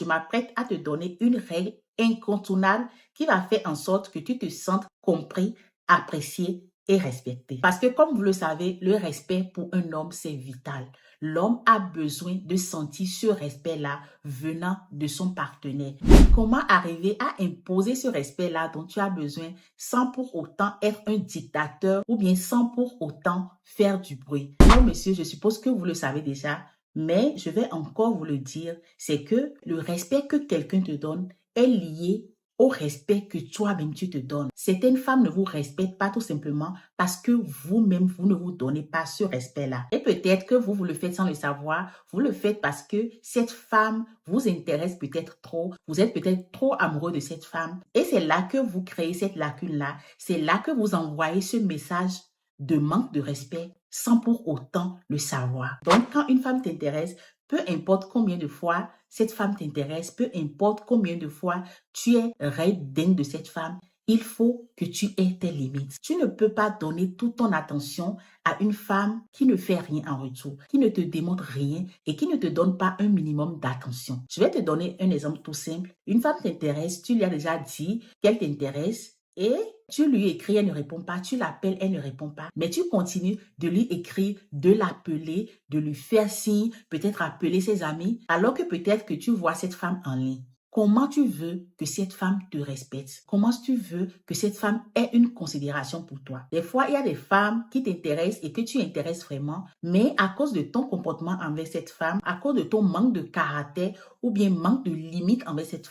je m'apprête à te donner une règle incontournable qui va faire en sorte que tu te sentes compris, apprécié et respecté. Parce que comme vous le savez, le respect pour un homme, c'est vital. L'homme a besoin de sentir ce respect-là venant de son partenaire. Comment arriver à imposer ce respect-là dont tu as besoin sans pour autant être un dictateur ou bien sans pour autant faire du bruit? Non, monsieur, je suppose que vous le savez déjà, mais je vais encore vous le dire, c'est que le respect que quelqu'un te donne est lié au respect que toi-même tu te donnes. Certaines femmes ne vous respectent pas tout simplement parce que vous-même, vous ne vous donnez pas ce respect-là. Et peut-être que vous le faites sans le savoir, vous le faites parce que cette femme vous intéresse peut-être trop, vous êtes peut-être trop amoureux de cette femme et c'est là que vous créez cette lacune-là, c'est là que vous envoyez ce message de manque de respect sans pour autant le savoir. Donc, quand une femme t'intéresse, peu importe combien de fois cette femme t'intéresse, peu importe combien de fois tu es raide dingue de cette femme, il faut que tu aies tes limites. Tu ne peux pas donner toute ton attention à une femme qui ne fait rien en retour, qui ne te démontre rien et qui ne te donne pas un minimum d'attention. Je vais te donner un exemple tout simple. Une femme t'intéresse, tu lui as déjà dit qu'elle t'intéresse et tu lui écris, elle ne répond pas, tu l'appelles, elle ne répond pas, mais tu continues de lui écrire, de l'appeler, de lui faire signe, peut-être appeler ses amis, alors que peut-être que tu vois cette femme en ligne. Comment tu veux que cette femme te respecte? Comment tu veux que cette femme ait une considération pour toi? Des fois, il y a des femmes qui t'intéressent et que tu intéresses vraiment, mais à cause de ton comportement envers cette femme, à cause de ton manque de caractère ou bien manque de limite envers cette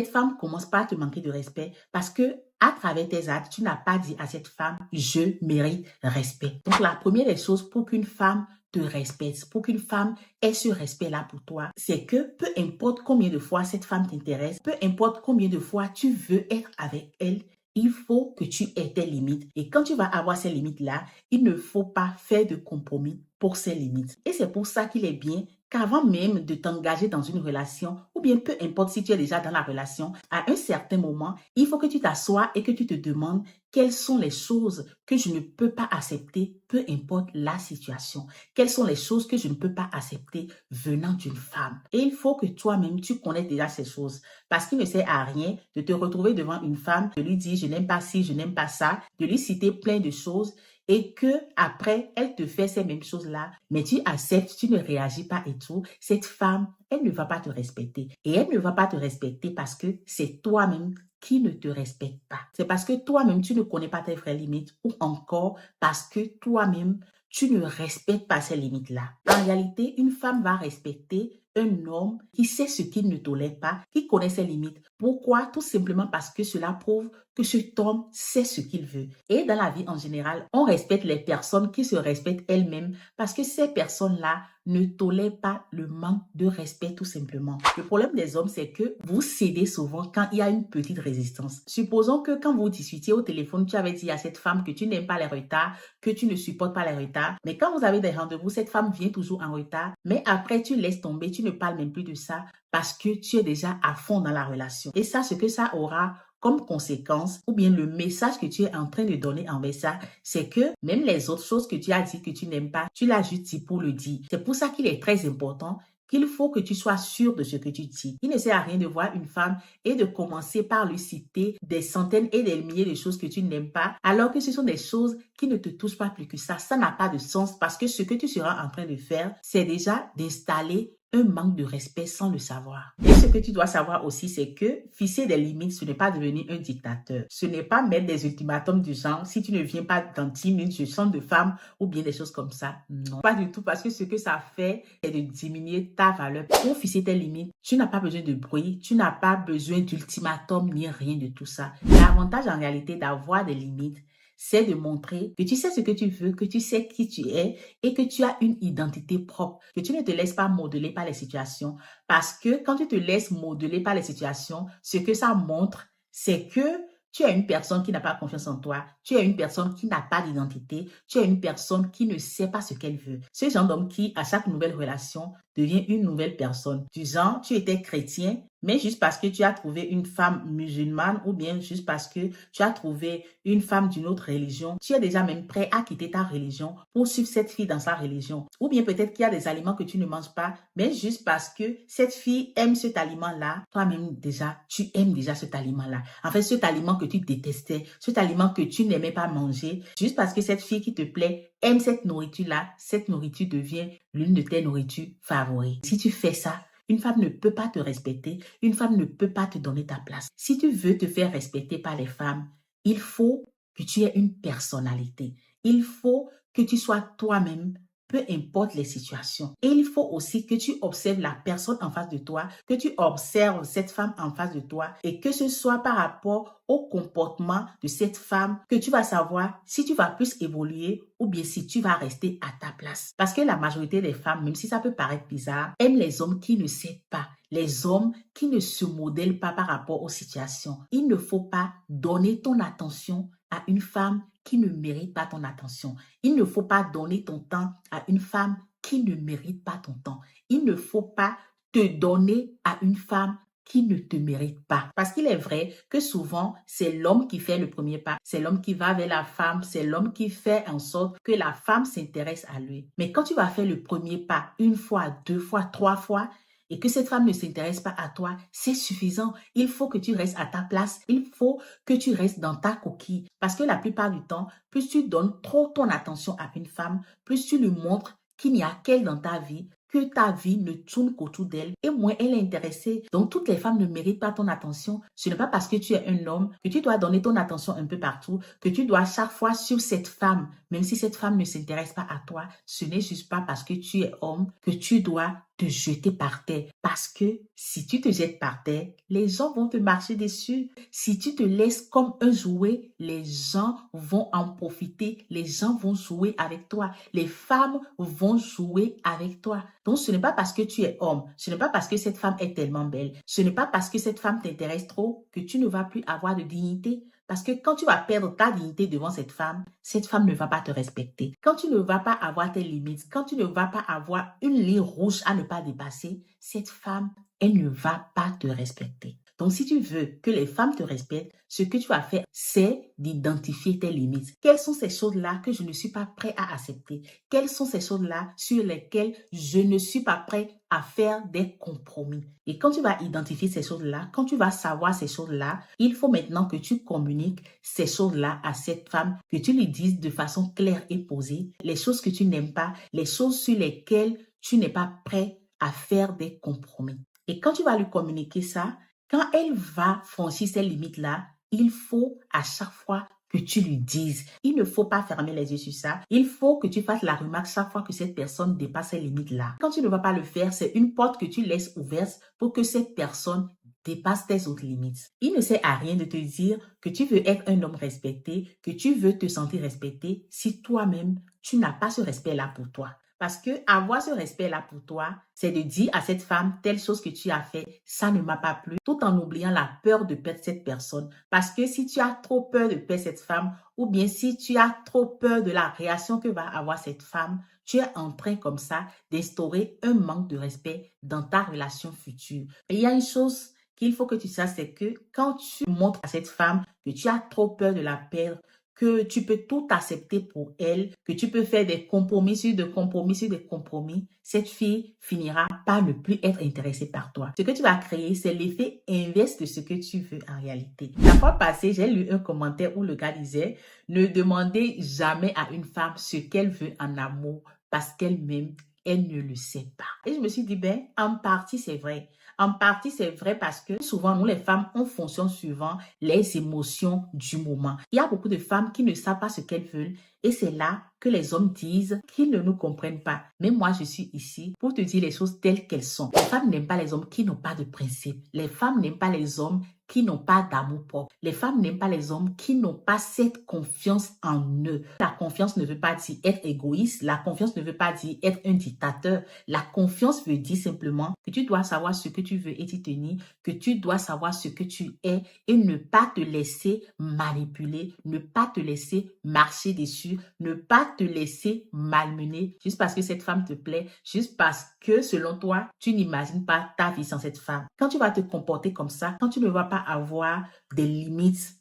femme commence pas à te manquer de respect parce que à travers tes actes, tu n'as pas dit à cette femme, je mérite respect. Donc, la première des choses pour qu'une femme te respecte, pour qu'une femme ait ce respect-là pour toi, c'est que peu importe combien de fois cette femme t'intéresse, peu importe combien de fois tu veux être avec elle, il faut que tu aies tes limites. Et quand tu vas avoir ces limites-là, il ne faut pas faire de compromis pour ces limites. Et c'est pour ça qu'il est bien qu'avant même de t'engager dans une relation, ou bien peu importe si tu es déjà dans la relation, à un certain moment, il faut que tu t'assoies et que tu te demandes quelles sont les choses que je ne peux pas accepter, peu importe la situation. Quelles sont les choses que je ne peux pas accepter venant d'une femme. Et il faut que toi-même, tu connaisses déjà ces choses. Parce qu'il ne sert à rien de te retrouver devant une femme, de lui dire je n'aime pas ci, je n'aime pas ça, de lui citer plein de choses et que après elle te fait ces mêmes choses-là, mais tu acceptes, tu ne réagis pas et tout, cette femme, elle ne va pas te respecter. Et elle ne va pas te respecter parce que c'est toi-même qui ne te respecte pas. C'est parce que toi-même, tu ne connais pas tes vraies limites ou encore parce que toi-même, tu ne respectes pas ces limites-là. En réalité, une femme va respecter un homme qui sait ce qu'il ne tolère pas, qui connaît ses limites. Pourquoi? Tout simplement parce que cela prouve que cet homme sait ce qu'il veut. Et dans la vie en général, on respecte les personnes qui se respectent elles-mêmes parce que ces personnes-là ne tolèrent pas le manque de respect tout simplement. Le problème des hommes, c'est que vous cédez souvent quand il y a une petite résistance. Supposons que quand vous discutiez au téléphone, tu avais dit à cette femme que tu n'aimes pas les retards, que tu ne supportes pas les retards. Mais quand vous avez des rendez-vous, cette femme vient toujours en retard. Mais après, tu laisses tomber, tu ne parles même plus de ça parce que tu es déjà à fond dans la relation. Et ça, ce que ça aura comme conséquence, ou bien le message que tu es en train de donner envers ça, c'est que même les autres choses que tu as dit que tu n'aimes pas, tu l'as juste dit pour le dire. C'est pour ça qu'il est très important qu'il faut que tu sois sûr de ce que tu dis. Il ne sert à rien de voir une femme et de commencer par lui citer des centaines et des milliers de choses que tu n'aimes pas, alors que ce sont des choses qui ne te touchent pas plus que ça. Ça n'a pas de sens parce que ce que tu seras en train de faire, c'est déjà d'installer un manque de respect sans le savoir. Et ce que tu dois savoir aussi, c'est que fixer des limites, ce n'est pas devenir un dictateur. Ce n'est pas mettre des ultimatums du genre, si tu ne viens pas dans 10 minutes, je change de femme ou bien des choses comme ça. Non, pas du tout, parce que ce que ça fait, c'est de diminuer ta valeur. Pour fixer tes limites, tu n'as pas besoin de bruit, tu n'as pas besoin d'ultimatum ni rien de tout ça. L'avantage en réalité d'avoir des limites, c'est de montrer que tu sais ce que tu veux, que tu sais qui tu es et que tu as une identité propre, que tu ne te laisses pas modeler par les situations. Parce que quand tu te laisses modeler par les situations, ce que ça montre, c'est que tu es une personne qui n'a pas confiance en toi, tu es une personne qui n'a pas d'identité, tu es une personne qui ne sait pas ce qu'elle veut. Ce genre d'homme qui, à chaque nouvelle relation, devient une nouvelle personne. Du genre, tu étais chrétien, mais juste parce que tu as trouvé une femme musulmane ou bien juste parce que tu as trouvé une femme d'une autre religion, tu es déjà même prêt à quitter ta religion pour suivre cette fille dans sa religion. Ou bien peut-être qu'il y a des aliments que tu ne manges pas, mais juste parce que cette fille aime cet aliment-là, toi-même déjà, tu aimes déjà cet aliment-là. En fait, cet aliment que tu détestais, cet aliment que tu n'aimais pas manger, juste parce que cette fille qui te plaît aime cette nourriture-là, cette nourriture devient l'une de tes nourritures favorites. Si tu fais ça, une femme ne peut pas te respecter, une femme ne peut pas te donner ta place. Si tu veux te faire respecter par les femmes, il faut que tu aies une personnalité. Il faut que tu sois toi-même, peu importe les situations. Et il faut aussi que tu observes la personne en face de toi, que tu observes cette femme en face de toi et que ce soit par rapport au comportement de cette femme que tu vas savoir si tu vas plus évoluer ou bien si tu vas rester à ta place. Parce que la majorité des femmes, même si ça peut paraître bizarre, aiment les hommes qui ne cèdent pas, les hommes qui ne se modèlent pas par rapport aux situations. Il ne faut pas donner ton attention à une femme qui ne mérite pas ton attention. Il ne faut pas donner ton temps à une femme qui ne mérite pas ton temps. Il ne faut pas te donner à une femme qui ne te mérite pas. Parce qu'il est vrai que souvent, c'est l'homme qui fait le premier pas. C'est l'homme qui va vers la femme. C'est l'homme qui fait en sorte que la femme s'intéresse à lui. Mais quand tu vas faire le premier pas, une fois, deux fois, trois fois, et que cette femme ne s'intéresse pas à toi, c'est suffisant. Il faut que tu restes à ta place. Il faut que tu restes dans ta coquille. Parce que la plupart du temps, plus tu donnes trop ton attention à une femme, plus tu lui montres qu'il n'y a qu'elle dans ta vie, que ta vie ne tourne qu'autour d'elle et moins elle est intéressée. Donc, toutes les femmes ne méritent pas ton attention. Ce n'est pas parce que tu es un homme que tu dois donner ton attention un peu partout, que tu dois chaque fois suivre cette femme, même si cette femme ne s'intéresse pas à toi. Ce n'est juste pas parce que tu es homme que tu dois te jeter par terre. Parce que si tu te jettes par terre, les gens vont te marcher dessus. Si tu te laisses comme un jouet, les gens vont en profiter. Les gens vont jouer avec toi. Les femmes vont jouer avec toi. Donc, ce n'est pas parce que tu es homme, ce n'est pas parce que cette femme est tellement belle, ce n'est pas parce que cette femme t'intéresse trop que tu ne vas plus avoir de dignité. Parce que quand tu vas perdre ta dignité devant cette femme ne va pas te respecter. Quand tu ne vas pas avoir tes limites, quand tu ne vas pas avoir une ligne rouge à ne pas dépasser, cette femme, elle ne va pas te respecter. Donc, si tu veux que les femmes te respectent, ce que tu vas faire, c'est d'identifier tes limites. Quelles sont ces choses-là que je ne suis pas prêt à accepter? Quelles sont ces choses-là sur lesquelles je ne suis pas prêt à faire des compromis? Et quand tu vas identifier ces choses-là, quand tu vas savoir ces choses-là, il faut maintenant que tu communiques ces choses-là à cette femme, que tu lui dises de façon claire et posée les choses que tu n'aimes pas, les choses sur lesquelles tu n'es pas prêt à faire des compromis. Et quand tu vas lui communiquer ça, quand elle va franchir ces limites-là, il faut à chaque fois que tu lui dises. Il ne faut pas fermer les yeux sur ça. Il faut que tu fasses la remarque chaque fois que cette personne dépasse ces limites-là. Quand tu ne vas pas le faire, c'est une porte que tu laisses ouverte pour que cette personne dépasse tes autres limites. Il ne sert à rien de te dire que tu veux être un homme respecté, que tu veux te sentir respecté si toi-même, tu n'as pas ce respect-là pour toi. Parce que avoir ce respect-là pour toi, c'est de dire à cette femme, telle chose que tu as fait, ça ne m'a pas plu, tout en oubliant la peur de perdre cette personne. Parce que si tu as trop peur de perdre cette femme, ou bien si tu as trop peur de la réaction que va avoir cette femme, tu es en train comme ça d'instaurer un manque de respect dans ta relation future. Et il y a une chose qu'il faut que tu saches, c'est que quand tu montres à cette femme que tu as trop peur de la perdre, que tu peux tout accepter pour elle, que tu peux faire des compromis sur des compromis sur des compromis, cette fille finira par ne plus être intéressée par toi. Ce que tu vas créer, c'est l'effet inverse de ce que tu veux en réalité. La fois passée, j'ai lu un commentaire où le gars disait « Ne demandez jamais à une femme ce qu'elle veut en amour parce qu'elle-même, elle ne le sait pas. » Et je me suis dit, ben, en partie, c'est vrai. En partie, c'est vrai parce que souvent, nous, les femmes, on fonctionne suivant les émotions du moment. Il y a beaucoup de femmes qui ne savent pas ce qu'elles veulent et c'est là que les hommes disent qu'ils ne nous comprennent pas. Mais moi, je suis ici pour te dire les choses telles qu'elles sont. Les femmes n'aiment pas les hommes qui n'ont pas de principe. Les femmes n'aiment pas les hommes qui n'ont pas d'amour propre. Les femmes n'aiment pas les hommes qui n'ont pas cette confiance en eux. La confiance ne veut pas dire être égoïste. La confiance ne veut pas dire être un dictateur. La confiance veut dire simplement que tu dois savoir ce que tu veux et t'y tenir, que tu dois savoir ce que tu es et ne pas te laisser manipuler, ne pas te laisser marcher dessus dessus, ne pas te laisser malmener juste parce que cette femme te plaît, juste parce que selon toi, tu n'imagines pas ta vie sans cette femme. Quand tu vas te comporter comme ça, quand tu ne vas pas avoir des limites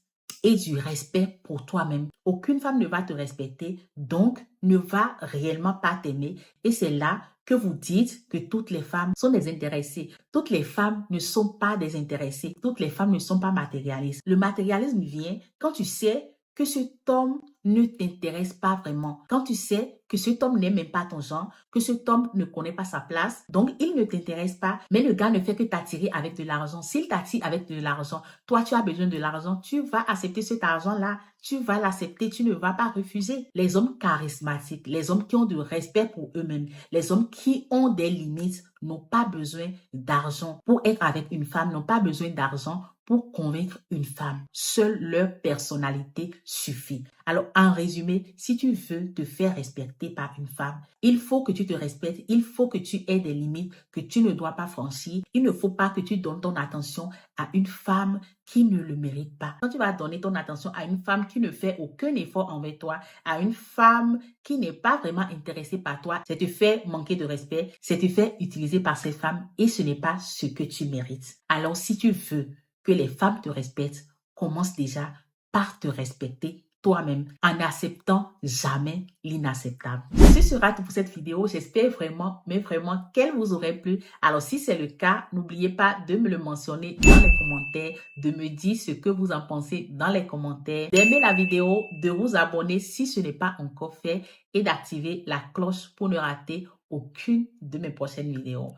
et du respect pour toi-même, aucune femme ne va te respecter, donc ne va réellement pas t'aimer. Et c'est là que vous dites que toutes les femmes sont désintéressées. Toutes les femmes ne sont pas désintéressées. Toutes les femmes ne sont pas matérialistes. Le matérialisme vient quand tu sais que cet homme ne t'intéresse pas vraiment. Quand tu sais que cet homme n'aime même pas ton genre, que cet homme ne connaît pas sa place, donc il ne t'intéresse pas, mais le gars ne fait que t'attirer avec de l'argent. S'il t'attire avec de l'argent, toi tu as besoin de l'argent, tu vas accepter cet argent-là, tu vas l'accepter, tu ne vas pas refuser. Les hommes charismatiques, les hommes qui ont du respect pour eux-mêmes, les hommes qui ont des limites n'ont pas besoin d'argent pour être avec une femme, n'ont pas besoin d'argent pour convaincre une femme. Seule leur personnalité suffit. Alors, en résumé, si tu veux te faire respecter par une femme, il faut que tu te respectes, il faut que tu aies des limites que tu ne dois pas franchir. Il ne faut pas que tu donnes ton attention à une femme qui ne le mérite pas. Quand tu vas donner ton attention à une femme qui ne fait aucun effort envers toi, à une femme qui n'est pas vraiment intéressée par toi, c'est te faire manquer de respect, c'est te faire utiliser par cette femme et ce n'est pas ce que tu mérites. Alors, si tu veux que les femmes te respectent, commence déjà par te respecter toi-même en n'acceptant jamais l'inacceptable. Ce sera tout pour cette vidéo. J'espère vraiment, mais vraiment qu'elle vous aurait plu. Alors si c'est le cas, n'oubliez pas de me le mentionner dans les commentaires, de me dire ce que vous en pensez dans les commentaires, d'aimer la vidéo, de vous abonner si ce n'est pas encore fait et d'activer la cloche pour ne rater aucune de mes prochaines vidéos.